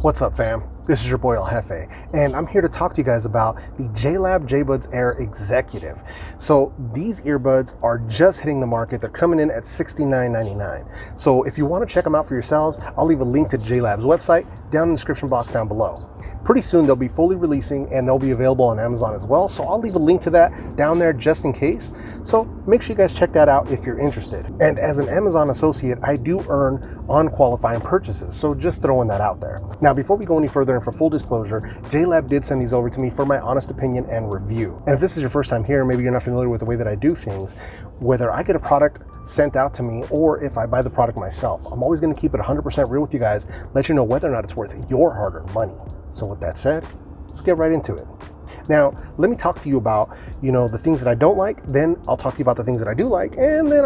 What's up, fam? This is your boy El Jefe, and I'm here to talk to you guys about the Jlab Jbuds Air Executive. So these earbuds are just hitting the market. They're coming in at $69.99. So if you want to check them out for yourselves, I'll leave a link to Jlab's website down in the description box down below. Pretty soon they'll be fully releasing and they'll be available on Amazon as well. So I'll leave a link to that down there just in case. So make sure you guys check that out if you're interested. And as an Amazon associate, I do earn on qualifying purchases. So just throwing that out there. Now, before we go any further, and for full disclosure, Jlab did send these over to me for my honest opinion and review. And if this is your first time here, maybe you're not familiar with the way that I do things, whether I get a product sent out to me or if I buy the product myself, I'm always going to keep it 100% real with you guys, let you know whether or not it's worth your hard-earned money. So with that said, let's get right into it. Now, let me talk to you about, the things that I don't like, then I'll talk to you about the things that I do like, and then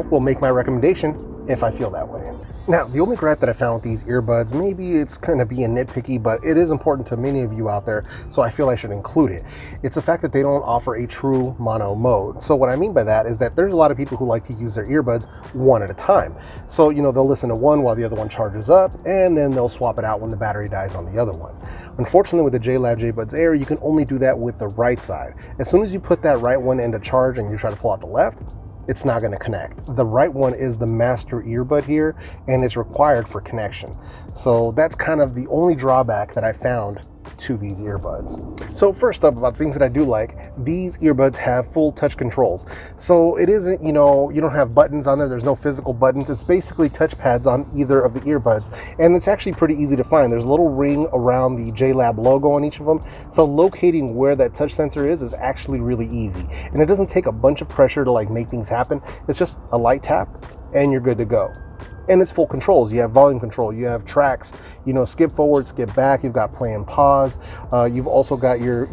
we'll make my recommendation if I feel that way. Now, the only gripe that I found with these earbuds, maybe it's kind of being nitpicky, but it is important to many of you out there, so I feel I should include it. It's the fact that they don't offer a true mono mode. So what I mean by that is that there's a lot of people who like to use their earbuds one at a time. So, they'll listen to one while the other one charges up, and then they'll swap it out when the battery dies on the other one. Unfortunately, with the Jlab Jbuds Air, you can only do that with the right side. As soon as you put that right one into charge and you try to pull out the left, it's not going to connect. The right one is the master earbud here, and it's required for connection. So that's kind of the only drawback that I found to these earbuds. So first up, about things that I do like, these earbuds have full touch controls. So it isn't, you don't have buttons on there. There's no physical buttons. It's basically touch pads on either of the earbuds. And it's actually pretty easy to find. There's a little ring around the Jlab logo on each of them. So locating where that touch sensor is actually really easy. And it doesn't take a bunch of pressure to make things happen. It's just a light tap and you're good to go. And it's full controls. You have volume control, you have tracks, skip forward, skip back, you've got play and pause. You've also got your,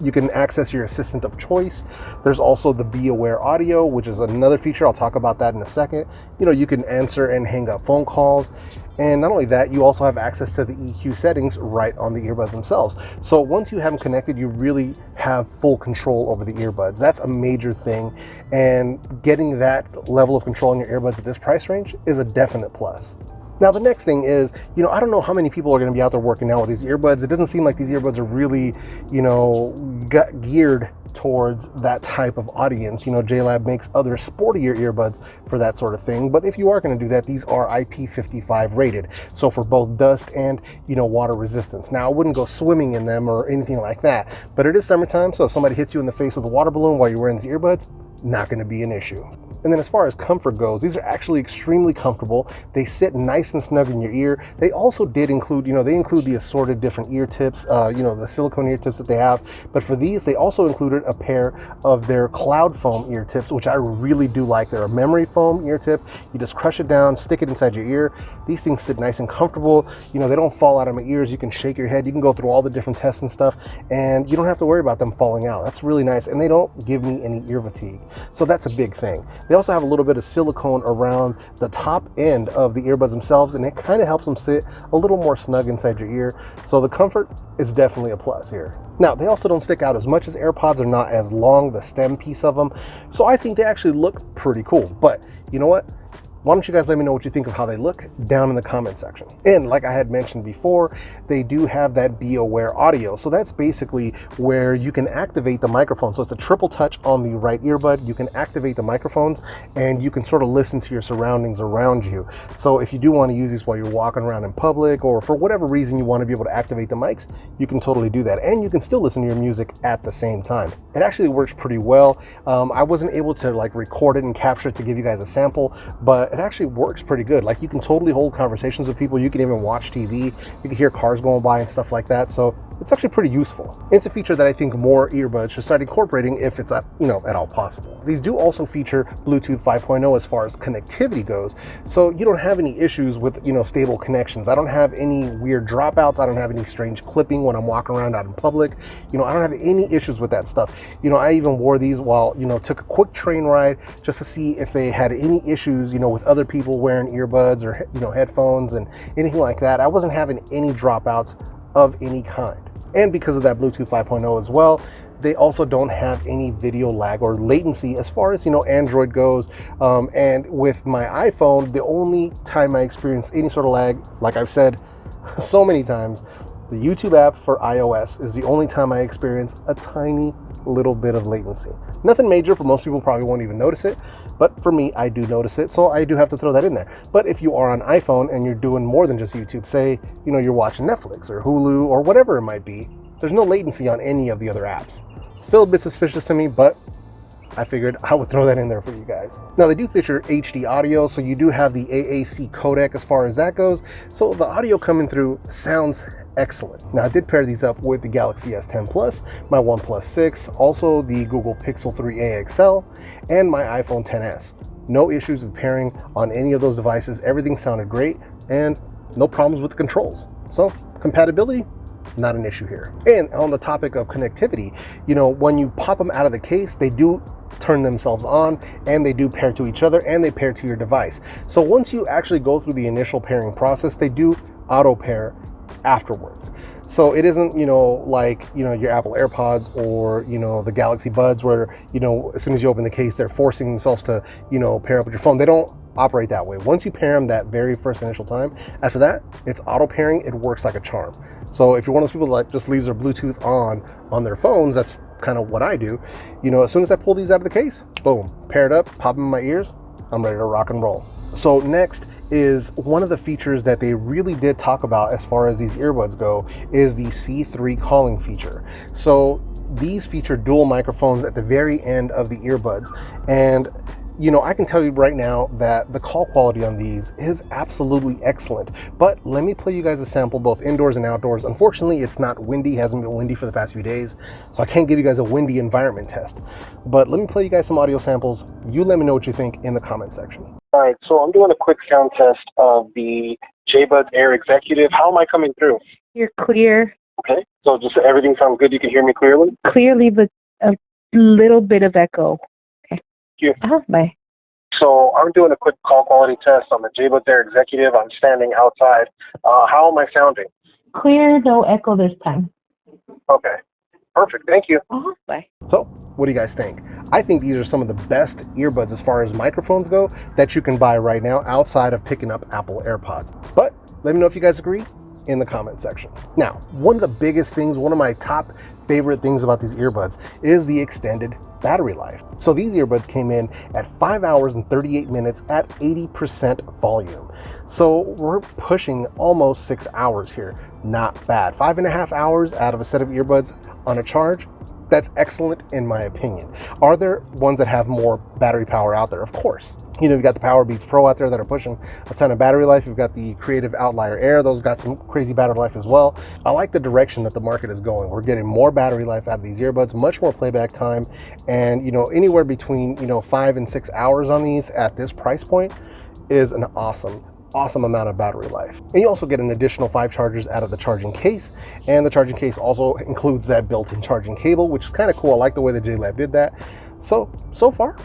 you can access your assistant of choice. There's also the Be Aware audio, which is another feature. I'll talk about that in a second. You can answer and hang up phone calls. And not only that, you also have access to the EQ settings right on the earbuds themselves. So once you have them connected, you really have full control over the earbuds. That's a major thing. And getting that level of control in your earbuds at this price range is a definite plus. Now, the next thing is, I don't know how many people are going to be out there working out with these earbuds. It doesn't seem like these earbuds are really, geared towards that type of audience. Jlab makes other sportier earbuds for that sort of thing. But if you are going to do that, these are IP55 rated. So for both dust and, water resistance. Now, I wouldn't go swimming in them or anything like that, but it is summertime. So if somebody hits you in the face with a water balloon while you're wearing these earbuds, not going to be an issue. And then as far as comfort goes, these are actually extremely comfortable. They sit nice and snug in your ear. They also did include, they include the assorted different ear tips, the silicone ear tips that they have. But for these, they also included a pair of their cloud foam ear tips, which I really do like. They're a memory foam ear tip. You just crush it down, stick it inside your ear. These things sit nice and comfortable. They don't fall out of my ears. You can shake your head. You can go through all the different tests and stuff, and you don't have to worry about them falling out. That's really nice. And they don't give me any ear fatigue. So that's a big thing. They also have a little bit of silicone around the top end of the earbuds themselves, and it kind of helps them sit a little more snug inside your ear. So the comfort is definitely a plus here. Now, they also don't stick out as much as AirPods. Are not as long, the stem piece of them. So I think they actually look pretty cool. But you know what? Why don't you guys let me know what you think of how they look down in the comment section. And like I had mentioned before, they do have that Be Aware audio. So that's basically where you can activate the microphone. So it's a triple touch on the right earbud. You can activate the microphones and you can sort of listen to your surroundings around you. So if you do want to use these while you're walking around in public, or for whatever reason you want to be able to activate the mics, you can totally do that. And you can still listen to your music at the same time. It actually works pretty well. I wasn't able to record it and capture it to give you guys a sample, but it actually works pretty good. You can totally hold conversations with people. You can even watch TV. You can hear cars going by and stuff like that. So it's actually pretty useful. It's a feature that I think more earbuds should start incorporating if it's at all possible. These do also feature Bluetooth 5.0 as far as connectivity goes. So you don't have any issues with, stable connections. I don't have any weird dropouts. I don't have any strange clipping when I'm walking around out in public. I don't have any issues with that stuff. I even wore these while, took a quick train ride just to see if they had any issues, with other people wearing earbuds or, headphones and anything like that. I wasn't having any dropouts of any kind. And because of that Bluetooth 5.0 as well, they also don't have any video lag or latency as far as, Android goes. And with my iPhone, the only time I experience any sort of lag, like I've said, so many times. The YouTube app for iOS is the only time I experience a tiny little bit of latency. Nothing major. For most people, probably won't even notice it, but for me, I do notice it, so I do have to throw that in there. But if you are on iPhone and you're doing more than just YouTube, say, you know, you're watching Netflix or Hulu or whatever it might be, there's no latency on any of the other apps. Still a bit suspicious to me, but I figured I would throw that in there for you guys. Now, they do feature HD audio, so you do have the AAC codec as far as that goes, so the audio coming through sounds excellent. Now, I did pair these up with the Galaxy S10 Plus, my OnePlus 6, also the Google Pixel 3a XL, and my iPhone XS. No issues with pairing on any of those devices. Everything sounded great, and no problems with the controls. So, compatibility, not an issue here. And on the topic of connectivity, you know, when you pop them out of the case, they do turn themselves on, and they do pair to each other, and they pair to your device. So once you actually go through the initial pairing process, they do auto pair afterwards. So it isn't, you know, like, you know, your Apple AirPods or, you know, the Galaxy Buds where, you know, as soon as you open the case, they're forcing themselves to, you know, pair up with your phone. They don't operate that way. Once you pair them that very first initial time, after that, it's auto pairing. It works like a charm. So if you're one of those people that just leaves their Bluetooth on their phones, that's kind of what I do. You know, as soon as I pull these out of the case, boom, paired up, pop them in my ears, I'm ready to rock and roll. So next is one of the features that they really did talk about as far as these earbuds go is the C3 calling feature. So these feature dual microphones at the very end of the earbuds, and you know, I can tell you right now that the call quality on these is absolutely excellent. But let me play you guys a sample both indoors and outdoors. Unfortunately, it's not windy, hasn't been windy for the past few days, so I can't give you guys a windy environment test. But let me play you guys some audio samples. You let me know what you think in the comment section. All right, so I'm doing a quick sound test of the JBuds Air Executive. How am I coming through? You're clear. Okay, so just everything sounds good. You can hear me clearly? Clearly, but a little bit of echo. Okay. Thank you. Bye. So I'm doing a quick call quality test on the JBuds Air Executive. I'm standing outside. How am I sounding? Clear, no echo this time. Okay, perfect. Thank you. Bye. So, what do you guys think? I think these are some of the best earbuds as far as microphones go that you can buy right now outside of picking up Apple AirPods. But let me know if you guys agree in the comment section. Now, one of the biggest things, one of my top favorite things about these earbuds is the extended battery life. So these earbuds came in at 5 hours and 38 minutes at 80% volume. So we're pushing almost 6 hours here. Not bad. 5.5 hours out of a set of earbuds on a charge. That's excellent in my opinion. Are there ones that have more battery power out there? Of course. You know, you've got the Powerbeats Pro out there that are pushing a ton of battery life. You've got the Creative Outlier Air. Those got some crazy battery life as well. I like the direction that the market is going. We're getting more battery life out of these earbuds, much more playback time. And, you know, anywhere between, you know, 5 and 6 hours on these at this price point is an awesome amount of battery life. And you also get an additional 5 chargers out of the charging case, and the charging case also includes that built-in charging cable, which is kind of cool. I like the way the Jlab did that. So far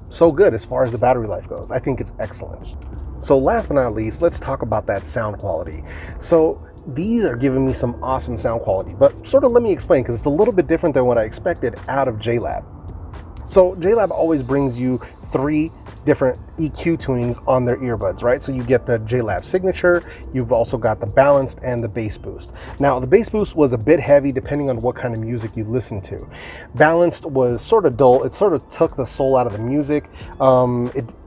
so good as far as the battery life goes. I think it's excellent. So last but not least, let's talk about that sound quality. So these are giving me some awesome sound quality, but sort of let me explain, because it's a little bit different than what I expected out of Jlab. So Jlab always brings you 3 different EQ tunings on their earbuds, right? So you get the Jlab Signature, you've also got the Balanced and the Bass Boost. Now the Bass Boost was a bit heavy depending on what kind of music you listen to. Balanced was sort of dull, it sort of took the soul out of the music.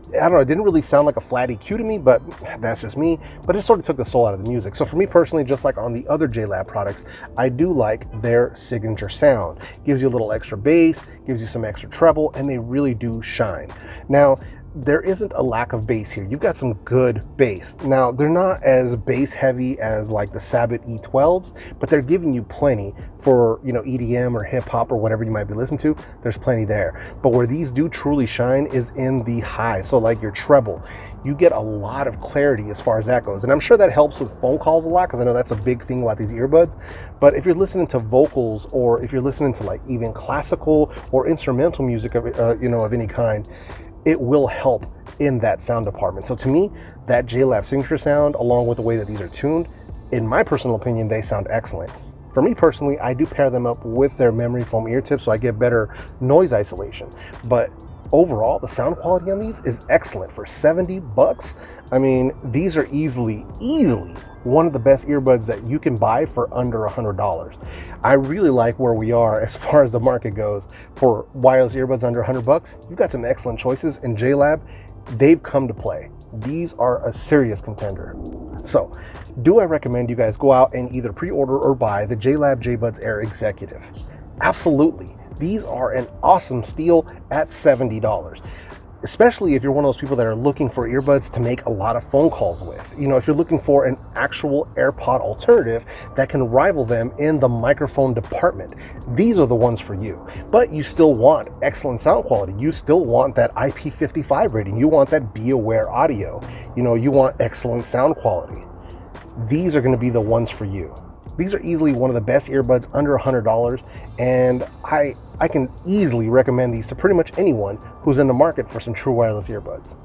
I don't know, it didn't really sound like a flat EQ to me, but that's just me. But it sort of took the soul out of the music. So for me personally, just like on the other Jlab products, I do like their signature sound. Gives you a little extra bass, gives you some extra treble, and they really do shine. Now, there isn't a lack of bass here. You've got some good bass. Now, they're not as bass heavy as like the Sabbath E12s, but they're giving you plenty for, you know, EDM or hip hop or whatever you might be listening to. There's plenty there. But where these do truly shine is in the high. So like your treble, you get a lot of clarity as far as that goes. And I'm sure that helps with phone calls a lot, because I know that's a big thing about these earbuds. But if you're listening to vocals, or if you're listening to like even classical or instrumental music of, you know, of any kind, it will help in that sound department. So to me, that Jlab Signature sound, along with the way that these are tuned, in my personal opinion, they sound excellent. For me personally, I do pair them up with their memory foam ear tips, so I get better noise isolation. But overall, the sound quality on these is excellent for 70 bucks. I mean, these are easily one of the best earbuds that you can buy for under $100. I really like where we are as far as the market goes for wireless earbuds under 100 bucks. You've got some excellent choices in Jlab. They've come to play. These are a serious contender. So, do I recommend you guys go out and either pre-order or buy the Jlab Jbuds Air Executive? Absolutely. These are an awesome steal at $70. Especially if you're one of those people that are looking for earbuds to make a lot of phone calls with. You know, if you're looking for an actual AirPod alternative that can rival them in the microphone department, these are the ones for you. But you still want excellent sound quality. You still want that IP55 rating. You want that Be Aware audio. You know, you want excellent sound quality. These are going to be the ones for you. These are easily one of the best earbuds under $100, and I can easily recommend these to pretty much anyone who's in the market for some true wireless earbuds.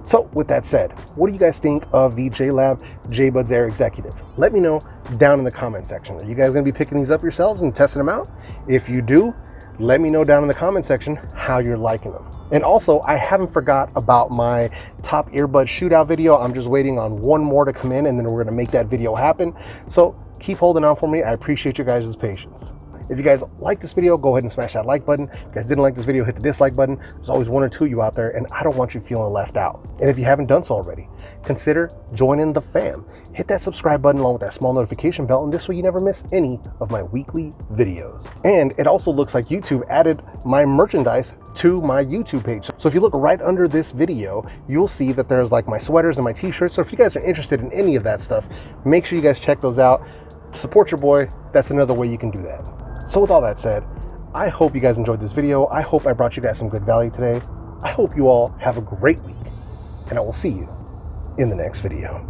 So with that said, what do you guys think of the Jlab Jbuds Air Executive? Let me know down in the comment section. Are you guys going to be picking these up yourselves and testing them out? If you do, let me know down in the comment section how you're liking them. And also, I haven't forgot about my top earbud shootout video. I'm just waiting on one more to come in, and then we're going to make that video happen. So keep holding on for me. I appreciate your guys' patience. If you guys like this video, go ahead and smash that like button. If you guys didn't like this video, hit the dislike button. There's always one or two of you out there, and I don't want you feeling left out. And if you haven't done so already, consider joining the fam. Hit that subscribe button along with that small notification bell, and this way you never miss any of my weekly videos. And it also looks like YouTube added my merchandise to my YouTube page. So if you look right under this video, you'll see that there's like my sweaters and my t-shirts. So if you guys are interested in any of that stuff, make sure you guys check those out. Support your boy. That's another way you can do that. So with all that said, I hope you guys enjoyed this video. I hope I brought you guys some good value today. I hope you all have a great week, and I will see you in the next video.